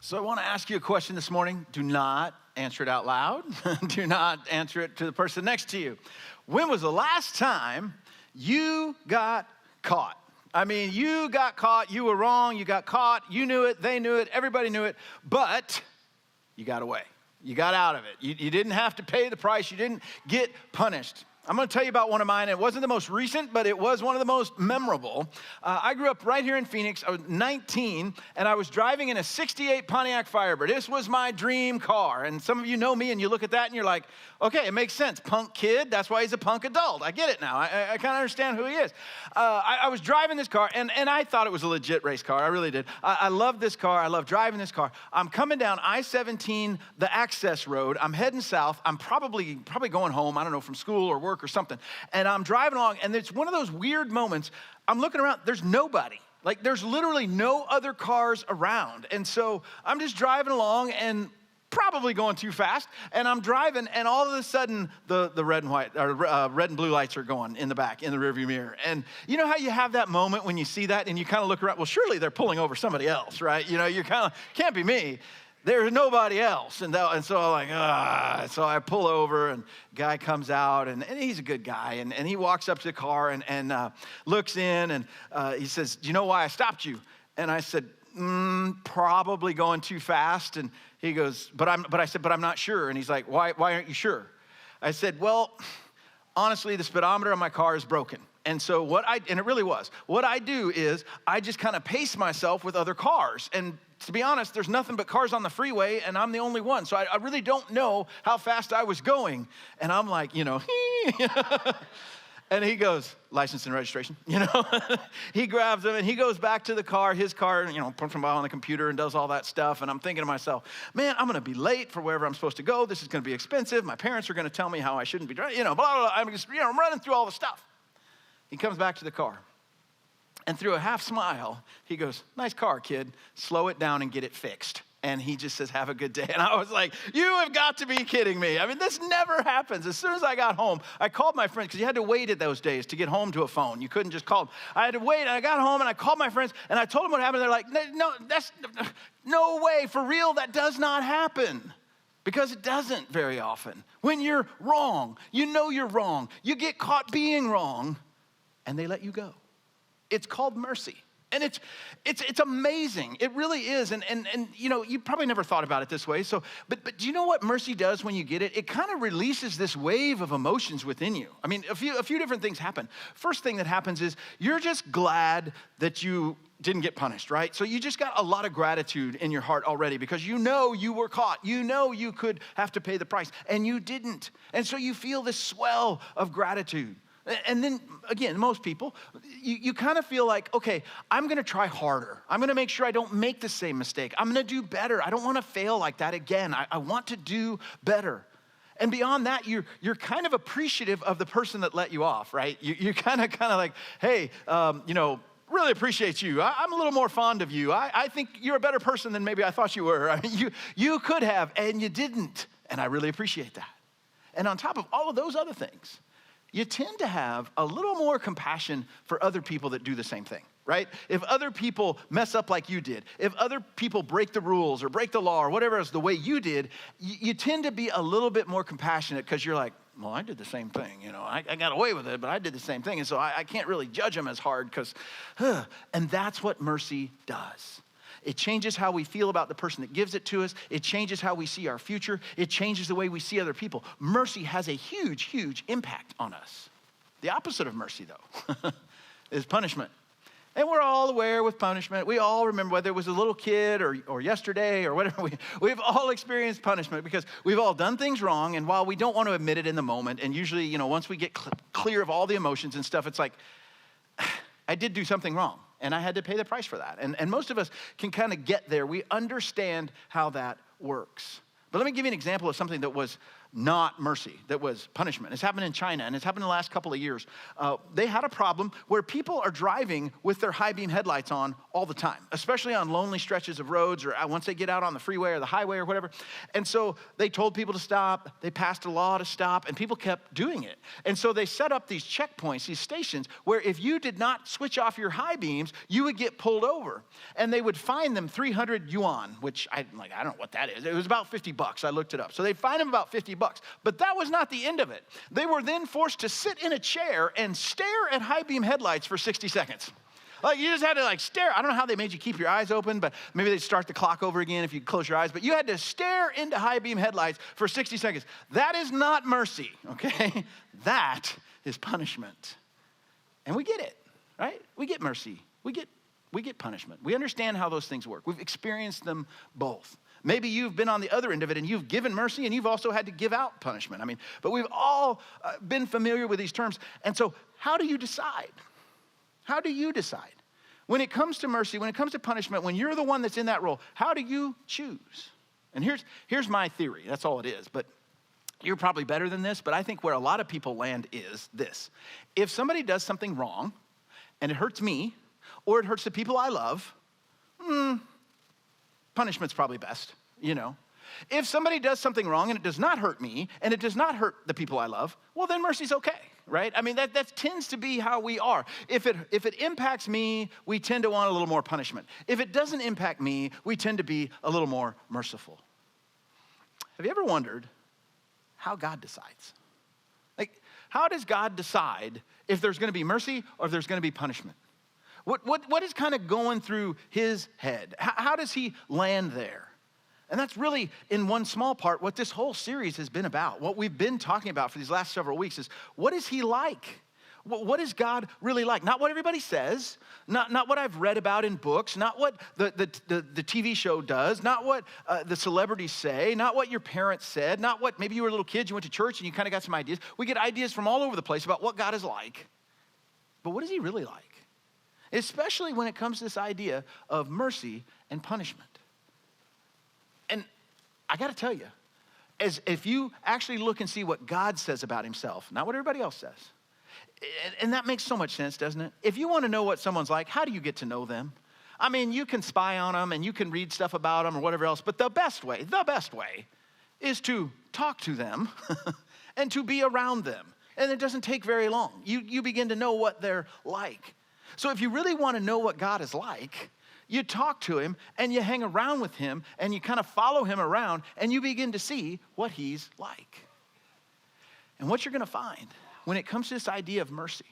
So I want to ask you a question this morning. Do not answer it out loud. Do not answer it to the person next to you. When was the last time you got caught? I mean, you got caught, you were wrong, you got caught, you knew it, they knew it, everybody knew it, but you got away. You got out of it. You didn't have to pay the price. You didn't get punished. I'm going to tell you about one of mine. It wasn't the most recent, but it was one of the most memorable. I grew up right here in Phoenix. I was 19, and I was driving in a 68 Pontiac Firebird. This was my dream car. And some of you know me, and you look at that, and you're like, okay, it makes sense. Punk kid, that's why he's a punk adult. I get it now. I kind of understand who he is. I was driving this car, and I thought it was a legit race car. I really did. I love this car. I love driving this car. I'm coming down I-17, the access road. I'm heading south. I'm probably going home, I don't know, from school or work or something. And I'm driving along, and it's one of those weird moments. I'm looking around, there's nobody. Like, there's literally no other cars around. And so I'm just driving along and probably going too fast. And I'm driving, and all of a sudden, the red and white, or red and blue lights are going in the back, in the rearview mirror. And you know how you have that moment when you see that, and you kind of look around, well, surely they're pulling over somebody else, right? You know, you're kind of, can't be me. There's nobody else. And so I'm like, so I pull over, and guy comes out, and he's a good guy. And he walks up to the car and looks in, and he says, do you know why I stopped you? And I said, probably going too fast. And he goes, but I said, I'm not sure. And he's like, why aren't you sure? I said, well, honestly, the speedometer on my car is broken. And so and it really was, what I do is I just kind of pace myself with other cars. And to be honest, there's nothing but cars on the freeway, and I'm the only one. So I really don't know how fast I was going. And I'm like, and he goes, license and registration, He grabs them, and he goes back to the car, his car, puts them on the computer and does all that stuff. And I'm thinking to myself, man, I'm going to be late for wherever I'm supposed to go. This is going to be expensive. My parents are going to tell me how I shouldn't be driving, blah, blah, blah. I'm just, I'm running through all the stuff. He comes back to the car, and through a half smile, he goes, nice car, kid. Slow it down and get it fixed. And he just says, have a good day. And I was like, you have got to be kidding me. I mean, this never happens. As soon as I got home, I called my friends, because you had to wait at those days to get home to a phone. You couldn't just call them. I had to wait, and I got home, and I called my friends, and I told them what happened. They're like, no way, for real, that does not happen. Because it doesn't very often. When you're wrong, you know you're wrong. You get caught being wrong, and they let you go. It's called mercy. And it's amazing. It really is. And you probably never thought about it this way. But do you know what mercy does when you get it? It kind of releases this wave of emotions within you. I mean, a few different things happen. First thing that happens is you're just glad that you didn't get punished, right? So you just got a lot of gratitude in your heart already, because you know you were caught. You know you could have to pay the price, and you didn't. And so you feel this swell of gratitude. And then, again, most people, you kind of feel like, okay, I'm going to try harder. I'm going to make sure I don't make the same mistake. I'm going to do better. I don't want to fail like that again. I want to do better. And beyond that, you're kind of appreciative of the person that let you off, right? You're kind of like, hey, really appreciate you. I'm a little more fond of you. I think you're a better person than maybe I thought you were. I mean, you could have, and you didn't. And I really appreciate that. And on top of all of those other things, you tend to have a little more compassion for other people that do the same thing, right? If other people mess up like you did, if other people break the rules or break the law or whatever else the way you did, you tend to be a little bit more compassionate, because you're like, well, I did the same thing. I got away with it, but I did the same thing. And so I can't really judge them as hard, and that's what mercy does. It changes how we feel about the person that gives it to us. It changes how we see our future. It changes the way we see other people. Mercy has a huge, huge impact on us. The opposite of mercy, though, is punishment. And we're all aware with punishment. We all remember, whether it was a little kid or yesterday or whatever, we've all experienced punishment, because we've all done things wrong. And while we don't want to admit it in the moment, and usually, once we get clear of all the emotions and stuff, it's like, I did do something wrong, and I had to pay the price for that. And most of us can kind of get there. We understand how that works. But let me give you an example of something that was not mercy, that was punishment. It's happened in China, and it's happened in the last couple of years. They had a problem where people are driving with their high beam headlights on all the time, especially on lonely stretches of roads or once they get out on the freeway or the highway or whatever. And so they told people to stop. They passed a law to stop, and people kept doing it. And so they set up these checkpoints, these stations, where if you did not switch off your high beams, you would get pulled over. And they would fine them 300 yuan, which I don't know what that is. It was about $50. I looked it up. So they fined them about $50. But that was not the end of it. They were then forced to sit in a chair and stare at high beam headlights for 60 seconds. Like, you just had to stare. I don't know how they made you keep your eyes open, but maybe they'd start the clock over again if you close your eyes. But you had to stare into high beam headlights for 60 seconds. That is not mercy, okay? That is punishment. And we get it, right? We get mercy. We get punishment. We understand how those things work. We've experienced them both. Maybe you've been on the other end of it and you've given mercy and you've also had to give out punishment. But we've all been familiar with these terms. And so how do you decide? How do you decide? When it comes to mercy, when it comes to punishment, when you're the one that's in that role, how do you choose? And here's my theory. That's all it is. But you're probably better than this. But I think where a lot of people land is this. If somebody does something wrong and it hurts me or it hurts the people I love, punishment's probably best, If somebody does something wrong and it does not hurt me and it does not hurt the people I love, well, then mercy's okay, right? That tends to be how we are. If it impacts me, we tend to want a little more punishment. If it doesn't impact me, we tend to be a little more merciful. Have you ever wondered how God decides? How does God decide if there's going to be mercy or if there's going to be punishment? What is kind of going through his head? How does he land there? And that's really, in one small part, what this whole series has been about. What we've been talking about for these last several weeks is, what is he like? What is God really like? Not what everybody says, not what I've read about in books, not what the TV show does, not what the celebrities say, not what your parents said, not what maybe you were a little kid, you went to church and you kind of got some ideas. We get ideas from all over the place about what God is like. But what is he really like? Especially when it comes to this idea of mercy and punishment. And I got to tell you, as if you actually look and see what God says about himself, not what everybody else says, and that makes so much sense, doesn't it? If you want to know what someone's like, how do you get to know them? You can spy on them and you can read stuff about them or whatever else, but the best way is to talk to them and to be around them. And it doesn't take very long. You begin to know what they're like. So if you really want to know what God is like, you talk to him and you hang around with him and you kind of follow him around and you begin to see what he's like. And what you're going to find when it comes to this idea of mercy,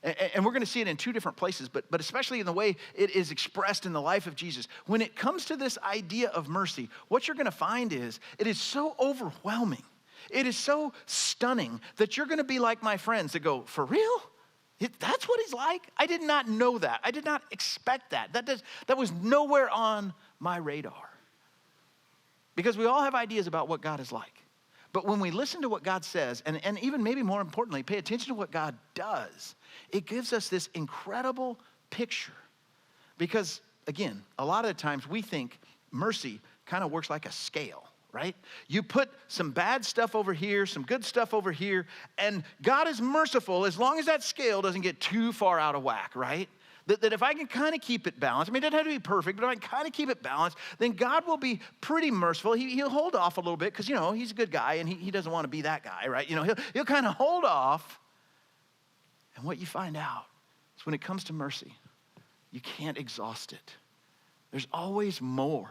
and we're going to see it in two different places, but especially in the way it is expressed in the life of Jesus. When it comes to this idea of mercy, what you're going to find is it is so overwhelming. It is so stunning that you're going to be like my friends that go, for real? That's what he's like? I did not know that. I did not expect that. That was nowhere on my radar. Because we all have ideas about what God is like. But when we listen to what God says, and even maybe more importantly, pay attention to what God does, it gives us this incredible picture. Because, again, a lot of the times we think mercy kind of works like a scale. Right? You put some bad stuff over here, some good stuff over here, and God is merciful as long as that scale doesn't get too far out of whack, right? That if I can kind of keep it balanced, it doesn't have to be perfect, but if I can kind of keep it balanced, then God will be pretty merciful. He'll hold off a little bit because, he's a good guy and he doesn't want to be that guy, right? He'll kind of hold off. And what you find out is when it comes to mercy, you can't exhaust it. There's always more.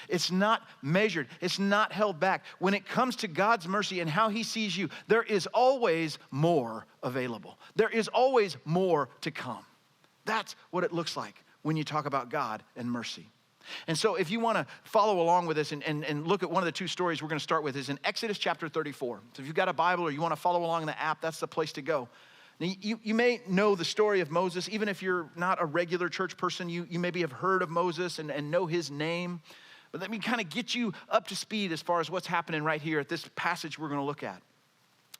It's not measured. It's not held back. When it comes to God's mercy and how he sees you, there is always more available. There is always more to come. That's what it looks like when you talk about God and mercy. And so if you want to follow along with this and look at one of the two stories we're going to start with is in Exodus chapter 34. So if you've got a Bible or you want to follow along in the app, that's the place to go. Now, you may know the story of Moses. Even if you're not a regular church person, you maybe have heard of Moses and know his name. But let me kind of get you up to speed as far as what's happening right here at this passage we're going to look at.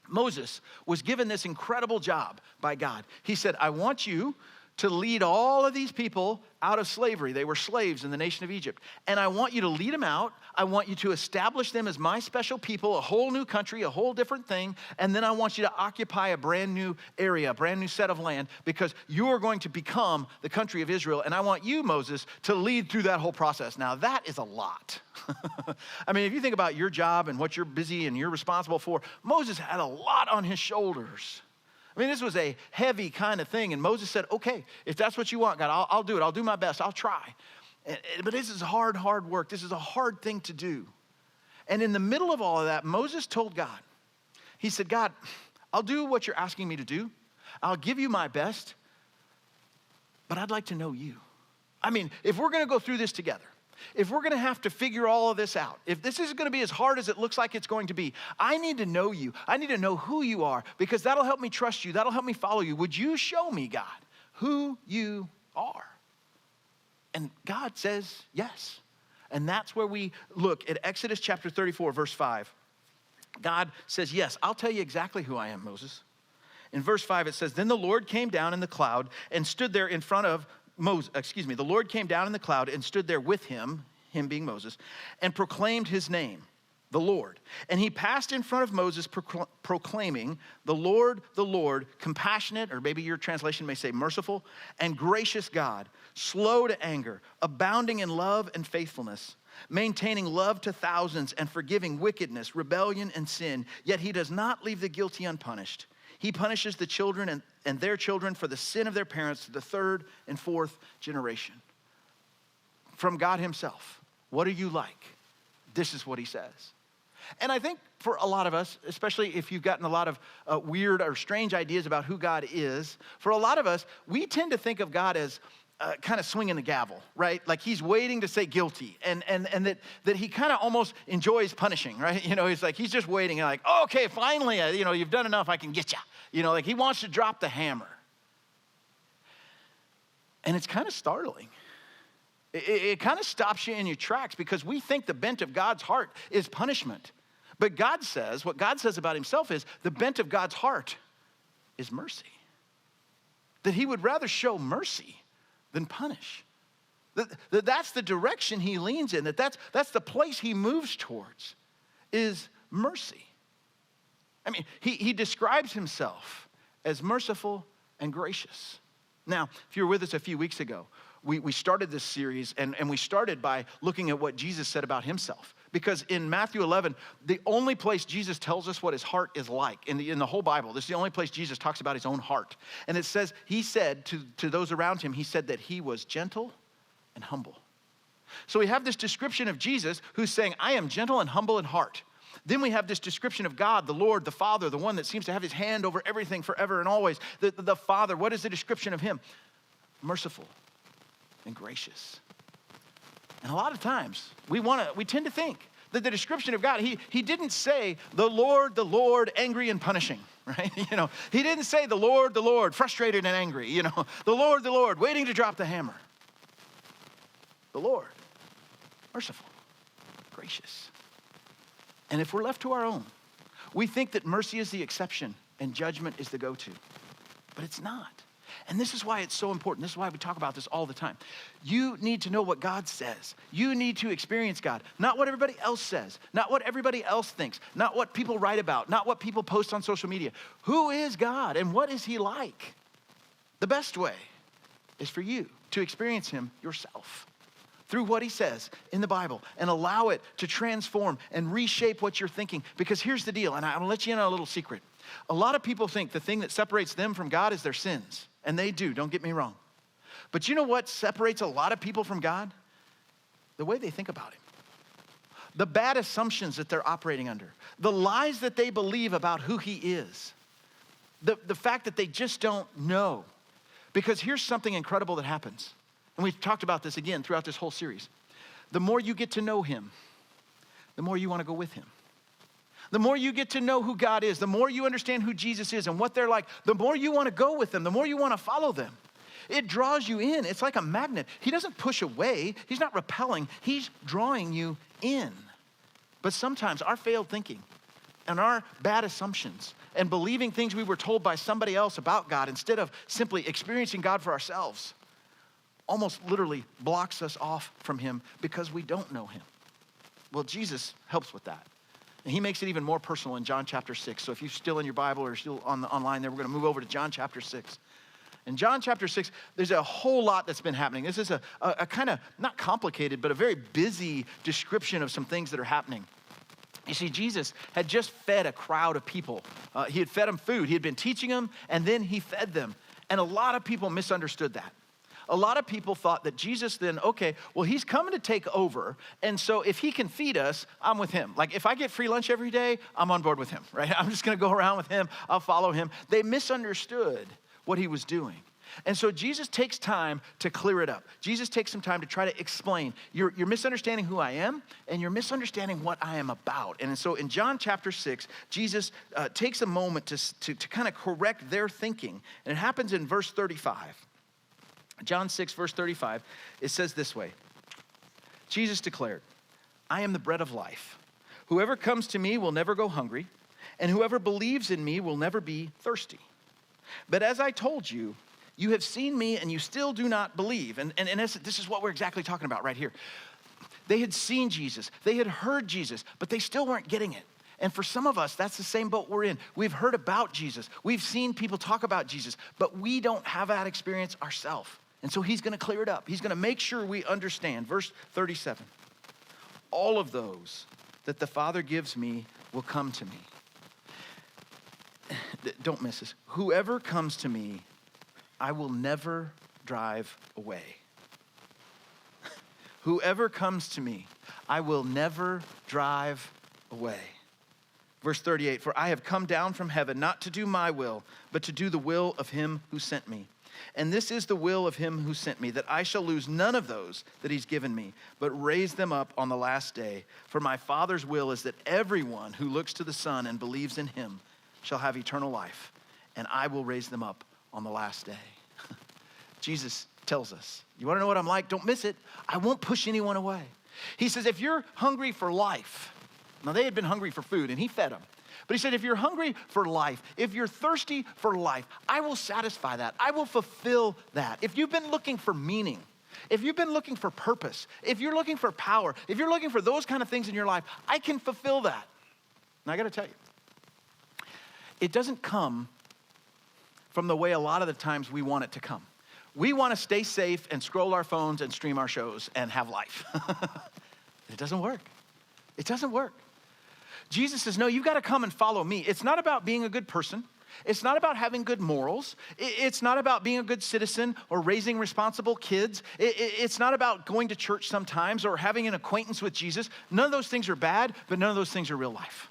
Moses was given this incredible job by God. He said, I want you to lead all of these people out of slavery. They were slaves in the nation of Egypt. And I want you to lead them out. I want you to establish them as my special people, a whole new country, a whole different thing. And then I want you to occupy a brand new area, a brand new set of land, because you are going to become the country of Israel. And I want you, Moses, to lead through that whole process. Now, that is a lot. I mean, if you think about your job and what you're busy and you're responsible for, Moses had a lot on his shoulders. I mean, this was a heavy kind of thing. And Moses said, okay, if that's what you want, God, I'll do it. I'll do my best. I'll try. But this is hard work. This is a hard thing to do. And in the middle of all of that, Moses told God, he said, God, I'll do what you're asking me to do. I'll give you my best, but I'd like to know you. I mean, if we're going to go through this together, if we're going to have to figure all of this out, if this is going to be as hard as it looks like it's going to be, I need to know you. I need to know who you are, because that'll help me trust you. That'll help me follow you. Would you show me, God, who you are? And God says yes. And that's where we look at Exodus chapter 34, verse 5. God says, yes, I'll tell you exactly who I am, Moses. In verse 5, it says, then the Lord came down in the cloud and stood there in front of the Lord came down in the cloud and stood there with him being Moses, and proclaimed his name, the Lord. And he passed in front of Moses proclaiming, the Lord, compassionate, or maybe your translation may say merciful, and gracious God, slow to anger, abounding in love and faithfulness, maintaining love to thousands and forgiving wickedness, rebellion, and sin. Yet he does not leave the guilty unpunished. He punishes the children and their children for the sin of their parents to the third and fourth generation. From God himself, what are you like? This is what he says. And I think for a lot of us, especially if you've gotten a lot of weird or strange ideas about who God is, for a lot of us, we tend to think of God as kind of swinging the gavel, right? Like he's waiting to say guilty, and that he kind of almost enjoys punishing, right? You know, he's just waiting, and like, oh, okay, finally, you've done enough, I can get you. Like he wants to drop the hammer. And it's kind of startling. It kind of stops you in your tracks, because we think the bent of God's heart is punishment. But what God says about himself is the bent of God's heart is mercy. That he would rather show mercy than punish. That's the direction he leans in, that's the place he moves towards, is mercy. I mean, he describes himself as merciful and gracious. Now, if you were with us a few weeks ago, we started this series, and we started by looking at what Jesus said about himself. Because in Matthew 11, the only place Jesus tells us what his heart is like in the whole Bible, this is the only place Jesus talks about his own heart. And it says, he said to those around him, he said that he was gentle and humble. So we have this description of Jesus who's saying, I am gentle and humble in heart. Then we have this description of God, the Lord, the Father, the one that seems to have his hand over everything forever and always. The Father, what is the description of him? Merciful and gracious. And a lot of times, we tend to think that the description of God, he didn't say the Lord, angry and punishing, right? He didn't say the Lord, frustrated and angry, the Lord, waiting to drop the hammer. The Lord, merciful, gracious. And if we're left to our own, we think that mercy is the exception and judgment is the go-to, but it's not. And this is why it's so important. This is why we talk about this all the time. You need to know what God says. You need to experience God, not what everybody else says, not what everybody else thinks, not what people write about, not what people post on social media. Who is God and what is he like? The best way is for you to experience him yourself through what he says in the Bible and allow it to transform and reshape what you're thinking. Because here's the deal, and I'm gonna let you in on a little secret. A lot of people think the thing that separates them from God is their sins. And they do, don't get me wrong. But you know what separates a lot of people from God? The way they think about him. The bad assumptions that they're operating under. The lies that they believe about who he is. The fact that they just don't know. Because here's something incredible that happens. And we've talked about this again throughout this whole series. The more you get to know him, the more you want to go with him. The more you get to know who God is, the more you understand who Jesus is and what they're like, the more you want to go with them, the more you want to follow them. It draws you in. It's like a magnet. He doesn't push away. He's not repelling. He's drawing you in. But sometimes our failed thinking and our bad assumptions and believing things we were told by somebody else about God instead of simply experiencing God for ourselves almost literally blocks us off from him because we don't know him. Well, Jesus helps with that. And he makes it even more personal in John chapter 6. So if you're still in your Bible or still online there, we're going to move over to John chapter 6. In John chapter 6, there's a whole lot that's been happening. This is a kind of, not complicated, but a very busy description of some things that are happening. You see, Jesus had just fed a crowd of people. He had fed them food. He had been teaching them, and then he fed them. And a lot of people misunderstood that. A lot of people thought that Jesus then, okay, well, he's coming to take over, and so if he can feed us, I'm with him. Like, if I get free lunch every day, I'm on board with him, right? I'm just going to go around with him. I'll follow him. They misunderstood what he was doing. And so Jesus takes time to clear it up. Jesus takes some time to try to explain, you're misunderstanding who I am, and you're misunderstanding what I am about. And so in John chapter 6, Jesus takes a moment to kind of correct their thinking. And it happens in verse 35. John 6, verse 35, it says this way. Jesus declared, I am the bread of life. Whoever comes to me will never go hungry, and whoever believes in me will never be thirsty. But as I told you, you have seen me and you still do not believe. And in essence, this is what we're exactly talking about right here. They had seen Jesus, they had heard Jesus, but they still weren't getting it. And for some of us, that's the same boat we're in. We've heard about Jesus. We've seen people talk about Jesus, but we don't have that experience ourselves. And so he's going to clear it up. He's going to make sure we understand. Verse 37, all of those that the Father gives me will come to me. Don't miss this. Whoever comes to me, I will never drive away. Whoever comes to me, I will never drive away. Verse 38, for I have come down from heaven not to do my will, but to do the will of him who sent me. And this is the will of him who sent me, that I shall lose none of those that he's given me, but raise them up on the last day. For my Father's will is that everyone who looks to the Son and believes in him shall have eternal life, and I will raise them up on the last day. Jesus tells us, you want to know what I'm like? Don't miss it. I won't push anyone away. He says, if you're hungry for life, now they had been hungry for food, and he fed them. But he said, if you're hungry for life, if you're thirsty for life, I will satisfy that. I will fulfill that. If you've been looking for meaning, if you've been looking for purpose, if you're looking for power, if you're looking for those kind of things in your life, I can fulfill that. Now I got to tell you, it doesn't come from the way a lot of the times we want it to come. We want to stay safe and scroll our phones and stream our shows and have life. It doesn't work. It doesn't work. Jesus says, no, you've got to come and follow me. It's not about being a good person. It's not about having good morals. It's not about being a good citizen or raising responsible kids. It's not about going to church sometimes or having an acquaintance with Jesus. None of those things are bad, but none of those things are real life.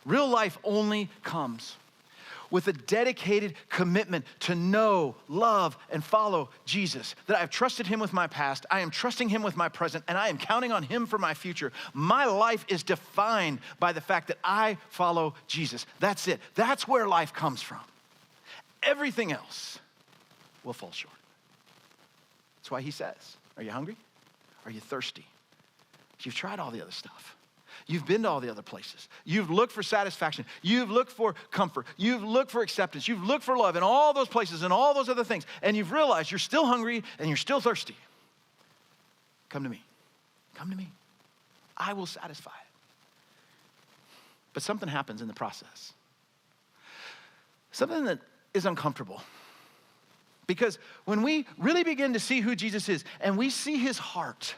Real life only comes with a dedicated commitment to know, love, and follow Jesus. That I've trusted him with my past, I am trusting him with my present, and I am counting on him for my future. My life is defined by the fact that I follow Jesus. That's it. That's where life comes from. Everything else will fall short. That's why he says, are you hungry? Are you thirsty? You've tried all the other stuff. You've been to all the other places. You've looked for satisfaction. You've looked for comfort. You've looked for acceptance. You've looked for love in all those places and all those other things. And you've realized you're still hungry and you're still thirsty. Come to me. Come to me. I will satisfy it. But something happens in the process. Something that is uncomfortable. Because when we really begin to see who Jesus is and we see his heart,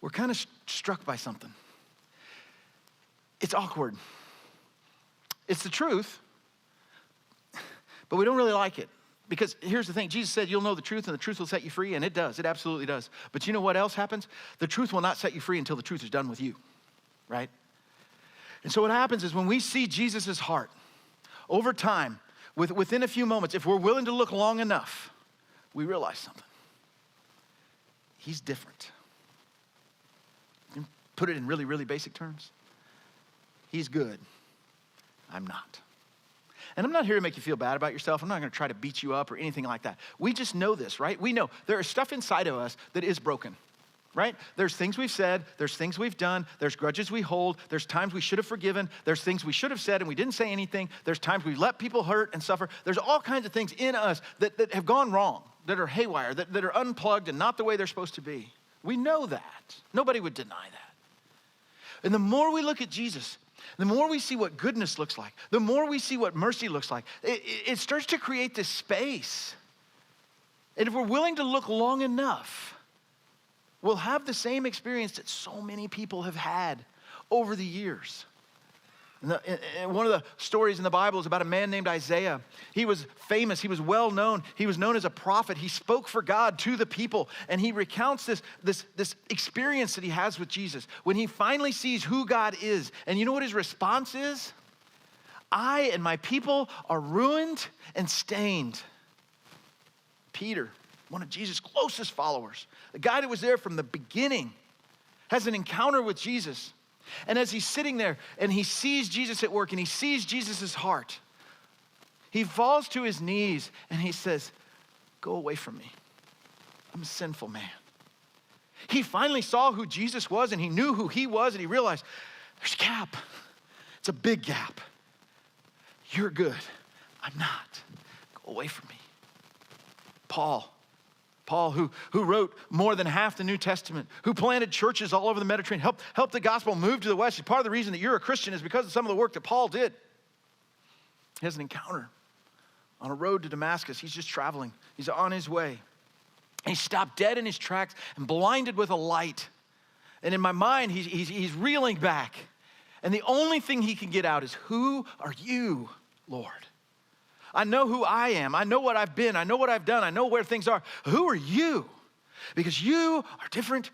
we're kind of struck by something. It's awkward. It's the truth, but we don't really like it. Because here's the thing, Jesus said you'll know the truth and the truth will set you free, and it does, it absolutely does. But you know what else happens? The truth will not set you free until the truth is done with you, right? And so what happens is when we see Jesus' heart, over time, within a few moments, if we're willing to look long enough, we realize something. He's different. Put it in really, really basic terms. He's good. I'm not. And I'm not here to make you feel bad about yourself. I'm not going to try to beat you up or anything like that. We just know this, right? We know there is stuff inside of us that is broken. right? There's things we've said, there's things we've done, there's grudges we hold, there's times we should have forgiven, there's things we should have said and we didn't say anything, there's times we've let people hurt and suffer. There's all kinds of things in us that have gone wrong, that are haywire, that are unplugged and not the way they're supposed to be. We know that. Nobody would deny that. And the more we look at Jesus, the more we see what goodness looks like, the more we see what mercy looks like, it starts to create this space. And if we're willing to look long enough, we'll have the same experience that so many people have had over the years. And one of the stories in the Bible is about a man named Isaiah. He was famous. He was well known. He was known as a prophet. He spoke for God to the people. And he recounts this experience that he has with Jesus when he finally sees who God is. And you know what his response is? I and my people are ruined and stained. Peter, one of Jesus' closest followers, the guy that was there from the beginning, has an encounter with Jesus. And as he's sitting there and he sees Jesus at work and he sees Jesus' heart, he falls to his knees and he says, go away from me. I'm a sinful man. He finally saw who Jesus was and he knew who he was and he realized there's a gap. It's a big gap. You're good. I'm not. Go away from me. Paul, who wrote more than half the New Testament, who planted churches all over the Mediterranean, helped the gospel move to the West. Part of the reason that you're a Christian is because of some of the work that Paul did. He has an encounter on a road to Damascus. He's just traveling. He's on his way. And he stopped dead in his tracks and blinded with a light. And in my mind, he's reeling back. And the only thing he can get out is, who are you, Lord? I know who I am. I know what I've been. I know what I've done. I know where things are. Who are you? Because you are different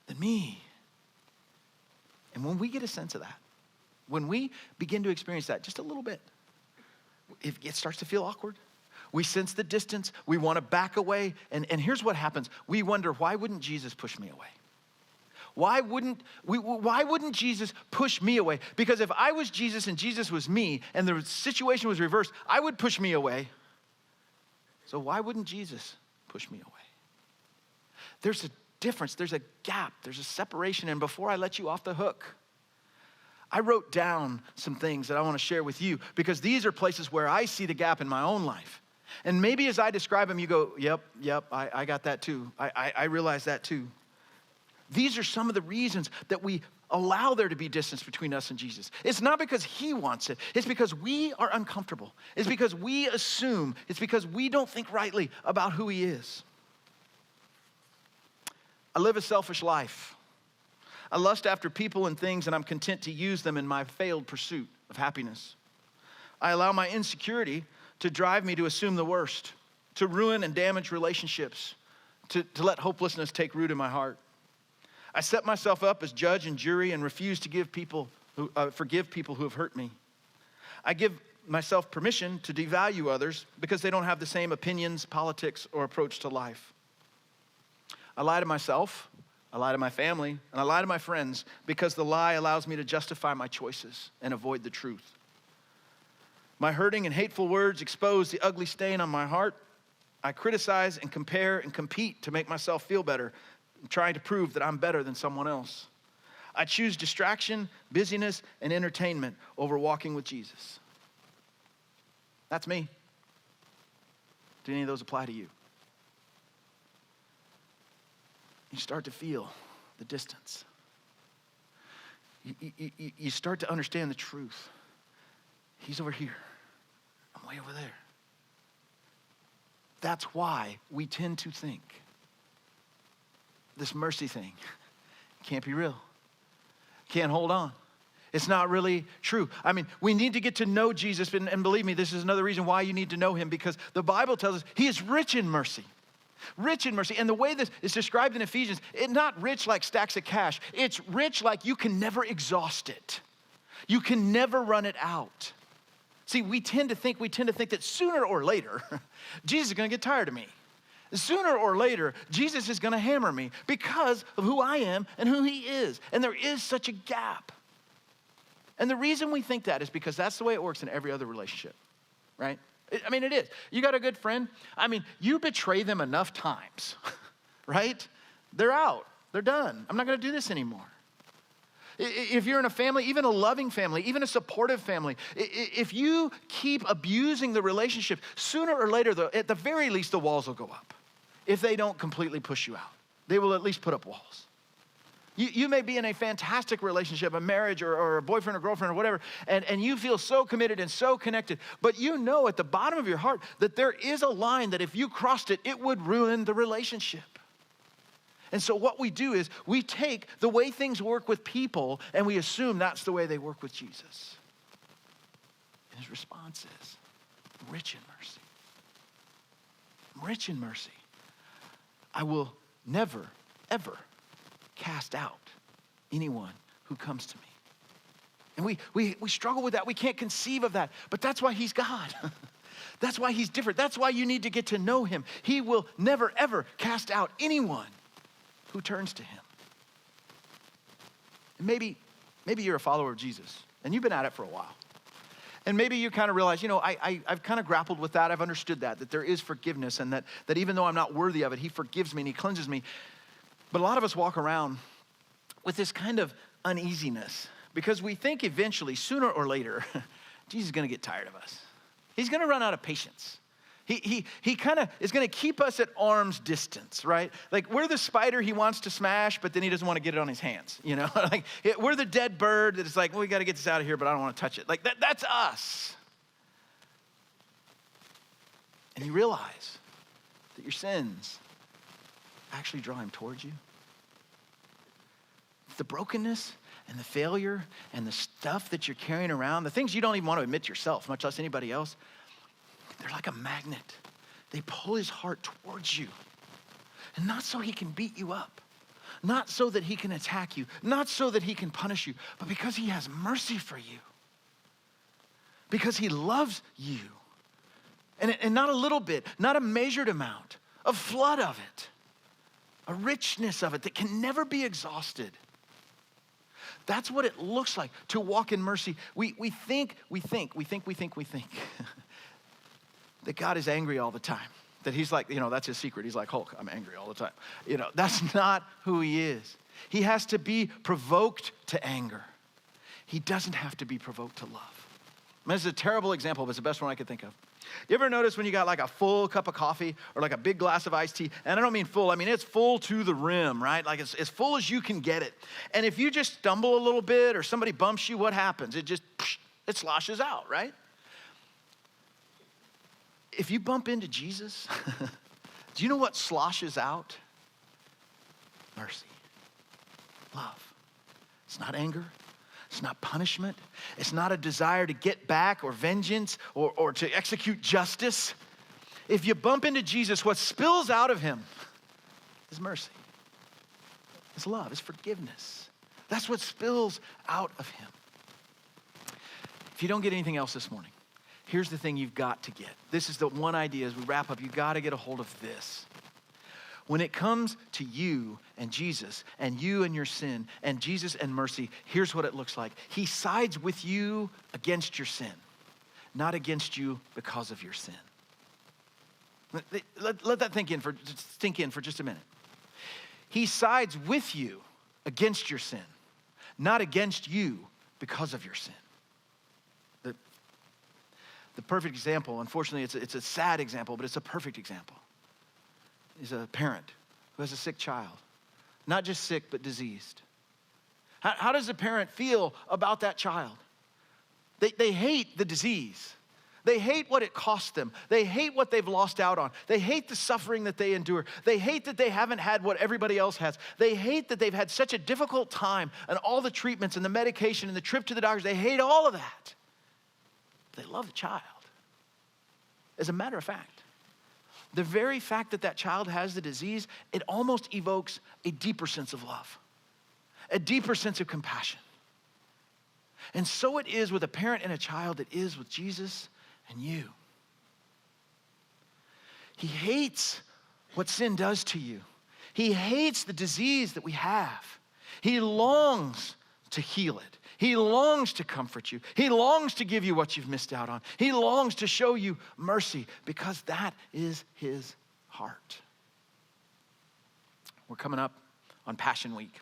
than me. And when we get a sense of that, when we begin to experience that just a little bit, it starts to feel awkward. We sense the distance. We want to back away. And here's what happens. We wonder, why wouldn't Jesus push me away? Why wouldn't Jesus push me away? Because if I was Jesus and Jesus was me and the situation was reversed, I would push me away. So why wouldn't Jesus push me away? There's a difference. There's a gap. There's a separation. And before I let you off the hook, I wrote down some things that I want to share with you because these are places where I see the gap in my own life. And maybe as I describe them, you go, yep, I got that too. I realize that too. These are some of the reasons that we allow there to be distance between us and Jesus. It's not because he wants it. It's because we are uncomfortable. It's because we assume. It's because we don't think rightly about who he is. I live a selfish life. I lust after people and things, and I'm content to use them in my failed pursuit of happiness. I allow my insecurity to drive me to assume the worst, to ruin and damage relationships, to let hopelessness take root in my heart. I set myself up as judge and jury and refuse to forgive people who have hurt me. I give myself permission to devalue others because they don't have the same opinions, politics, or approach to life. I lie to myself, I lie to my family, and I lie to my friends because the lie allows me to justify my choices and avoid the truth. My hurting and hateful words expose the ugly stain on my heart. I criticize and compare and compete to make myself feel better, trying to prove that I'm better than someone else. I choose distraction, busyness, and entertainment over walking with Jesus. That's me. Do any of those apply to you? You start to feel the distance. You start to understand the truth. He's over here. I'm way over there. That's why we tend to think this mercy thing can't be real. Can't hold on. It's not really true. I mean, we need to get to know Jesus, and believe me, this is another reason why you need to know him, because the Bible tells us he is rich in mercy. Rich in mercy. And the way this is described in Ephesians, it's not rich like stacks of cash. It's rich like you can never exhaust it. You can never run it out. See, we tend to think that sooner or later, Jesus is going to get tired of me. Sooner or later, Jesus is going to hammer me because of who I am and who he is. And there is such a gap. And the reason we think that is because that's the way it works in every other relationship, right? I mean, it is. You got a good friend. I mean, you betray them enough times, right? They're out. They're done. I'm not going to do this anymore. If you're in a family, even a loving family, even a supportive family, if you keep abusing the relationship, sooner or later, at the very least, the walls will go up. If they don't completely push you out, they will at least put up walls. You may be in a fantastic relationship, a marriage or a boyfriend or girlfriend or whatever, and you feel so committed and so connected, but you know at the bottom of your heart that there is a line that if you crossed it, it would ruin the relationship. And so what we do is we take the way things work with people and we assume that's the way they work with Jesus. And his response is, rich in mercy. Rich in mercy. I will never, ever cast out anyone who comes to me. And we struggle with that. We can't conceive of that. But that's why he's God. That's why he's different. That's why you need to get to know him. He will never, ever cast out anyone who turns to him. And maybe you're a follower of Jesus and you've been at it for a while. And maybe you kind of realize, I've kind of grappled with that. I've understood that there is forgiveness and that even though I'm not worthy of it, he forgives me and he cleanses me. But a lot of us walk around with this kind of uneasiness because we think eventually, sooner or later, Jesus is going to get tired of us. He's going to run out of patience. He kind of is going to keep us at arm's distance, right? Like we're the spider he wants to smash, but then he doesn't want to get it on his hands, Like we're the dead bird that is like, well, we got to get this out of here, but I don't want to touch it. Like that's us. And you realize that your sins actually draw him towards you. The brokenness and the failure and the stuff that you're carrying around, the things you don't even want to admit to yourself, much less anybody else, they're like a magnet. They pull his heart towards you. And not so he can beat you up. Not so that he can attack you. Not so that he can punish you. But because he has mercy for you. Because he loves you. And not a little bit, not a measured amount. A flood of it. A richness of it that can never be exhausted. That's what it looks like to walk in mercy. We think that God is angry all the time. That he's like, that's his secret. He's like Hulk, I'm angry all the time. That's not who he is. He has to be provoked to anger. He doesn't have to be provoked to love. This is a terrible example, but it's the best one I could think of. You ever notice when you got like a full cup of coffee or like a big glass of iced tea, and I don't mean full, I mean it's full to the rim, right? Like it's as full as you can get it. And if you just stumble a little bit or somebody bumps you, what happens? It sloshes out, right? If you bump into Jesus, do you know what sloshes out? Mercy, love. It's not anger. It's not punishment. It's not a desire to get back or vengeance or to execute justice. If you bump into Jesus, what spills out of him is mercy. It's love. It's forgiveness. That's what spills out of him. If you don't get anything else this morning, here's the thing you've got to get. This is the one idea as we wrap up. You've got to get a hold of this. When it comes to you and Jesus and you and your sin and Jesus and mercy, here's what it looks like. He sides with you against your sin, not against you because of your sin. Let that sink in for just a minute. He sides with you against your sin, not against you because of your sin. The perfect example, unfortunately, it's a sad example, but it's a perfect example. Is a parent who has a sick child. Not just sick, but diseased. How does the parent feel about that child? They hate the disease. They hate what it cost them. They hate what they've lost out on. They hate the suffering that they endure. They hate that they haven't had what everybody else has. They hate that they've had such a difficult time and all the treatments and the medication and the trip to the doctors. They hate all of that. They love the child. As a matter of fact, the very fact that that child has the disease, it almost evokes a deeper sense of love, a deeper sense of compassion. And so it is with a parent and a child, it is with Jesus and you. He hates what sin does to you. He hates the disease that we have. He longs to heal it. He longs to comfort you. He longs to give you what you've missed out on. He longs to show you mercy because that is his heart. We're coming up on Passion Week.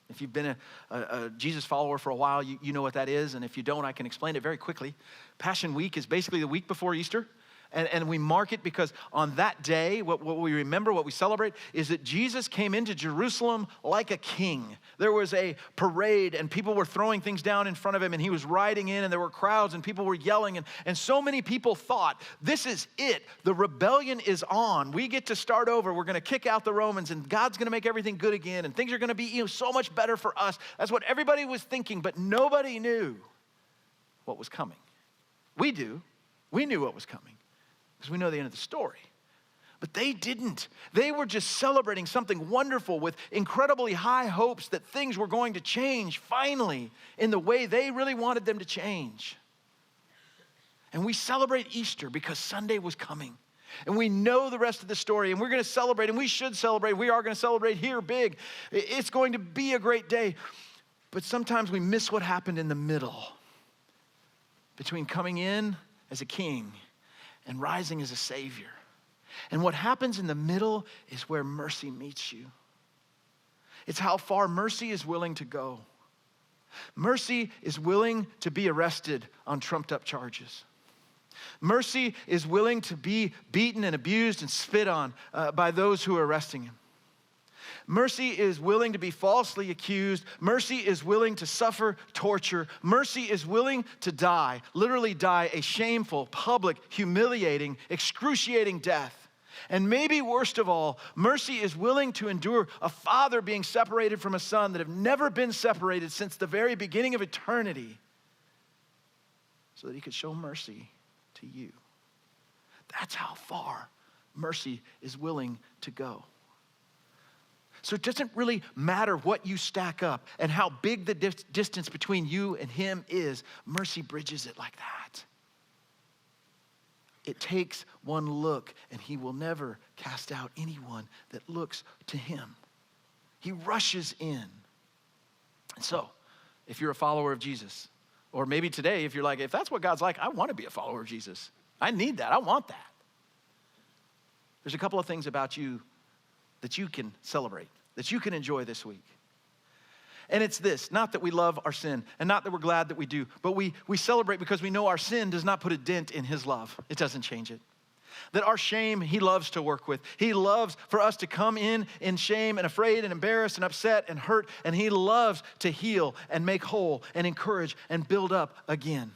If you've been a Jesus follower for a while, you know what that is. And if you don't, I can explain it very quickly. Passion Week is basically the week before Easter. And we mark it because on that day, what we remember, what we celebrate, is that Jesus came into Jerusalem like a king. There was a parade, and people were throwing things down in front of him, and he was riding in, and there were crowds, and people were yelling, and so many people thought, this is it. The rebellion is on. We get to start over. We're going to kick out the Romans, and God's going to make everything good again, and things are going to be so much better for us. That's what everybody was thinking, but nobody knew what was coming. We do. We knew what was coming, because we know the end of the story. But they didn't. They were just celebrating something wonderful with incredibly high hopes that things were going to change finally in the way they really wanted them to change. And we celebrate Easter because Sunday was coming. And we know the rest of the story, and we're going to celebrate, and we should celebrate. We are going to celebrate here big. It's going to be a great day. But sometimes we miss what happened in the middle between coming in as a king and rising as a savior. And what happens in the middle is where mercy meets you. It's how far mercy is willing to go. Mercy is willing to be arrested on trumped up charges. Mercy is willing to be beaten and abused and spit on by those who are arresting him. Mercy is willing to be falsely accused. Mercy is willing to suffer torture. Mercy is willing to die, literally die a shameful, public, humiliating, excruciating death. And maybe worst of all, mercy is willing to endure a father being separated from a son that have never been separated since the very beginning of eternity so that he could show mercy to you. That's how far mercy is willing to go. So it doesn't really matter what you stack up and how big the distance between you and him is. Mercy bridges it like that. It takes one look, and he will never cast out anyone that looks to him. He rushes in. And so, if you're a follower of Jesus, or maybe today, if you're like, if that's what God's like, I want to be a follower of Jesus. I need that. I want that. There's a couple of things about you that you can celebrate, that you can enjoy this week. And it's this, not that we love our sin, and not that we're glad that we do, but we celebrate because we know our sin does not put a dent in his love. It doesn't change it. That our shame, he loves to work with. He loves for us to come in shame and afraid and embarrassed and upset and hurt, and he loves to heal and make whole and encourage and build up again.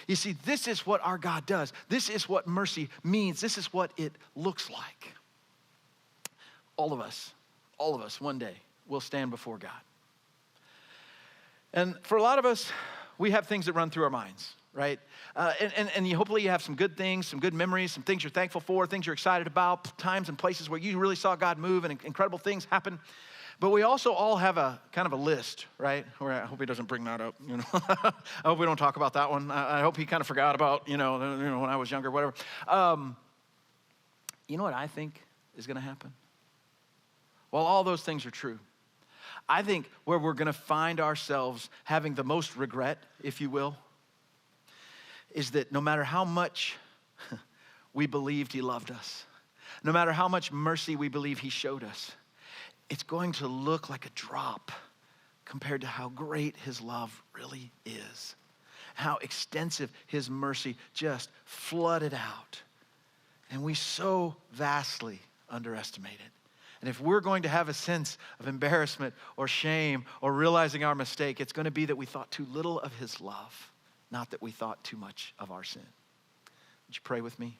You see, this is what our God does. This is what mercy means. This is what it looks like. All of us one day will stand before God. And for a lot of us, we have things that run through our minds, right? Hopefully you have some good things, some good memories, some things you're thankful for, things you're excited about, times and places where you really saw God move and incredible things happen. But we also all have a kind of a list, right? Where I hope he doesn't bring that up, I hope we don't talk about that one. I hope he kind of forgot about, when I was younger, whatever. You know what I think is going to happen? Well, all those things are true. I think where we're going to find ourselves having the most regret, if you will, is that no matter how much we believed he loved us, no matter how much mercy we believe he showed us, it's going to look like a drop compared to how great his love really is, how extensive his mercy just flooded out. And we so vastly underestimate it. And if we're going to have a sense of embarrassment or shame or realizing our mistake, it's going to be that we thought too little of his love, not that we thought too much of our sin. Would you pray with me?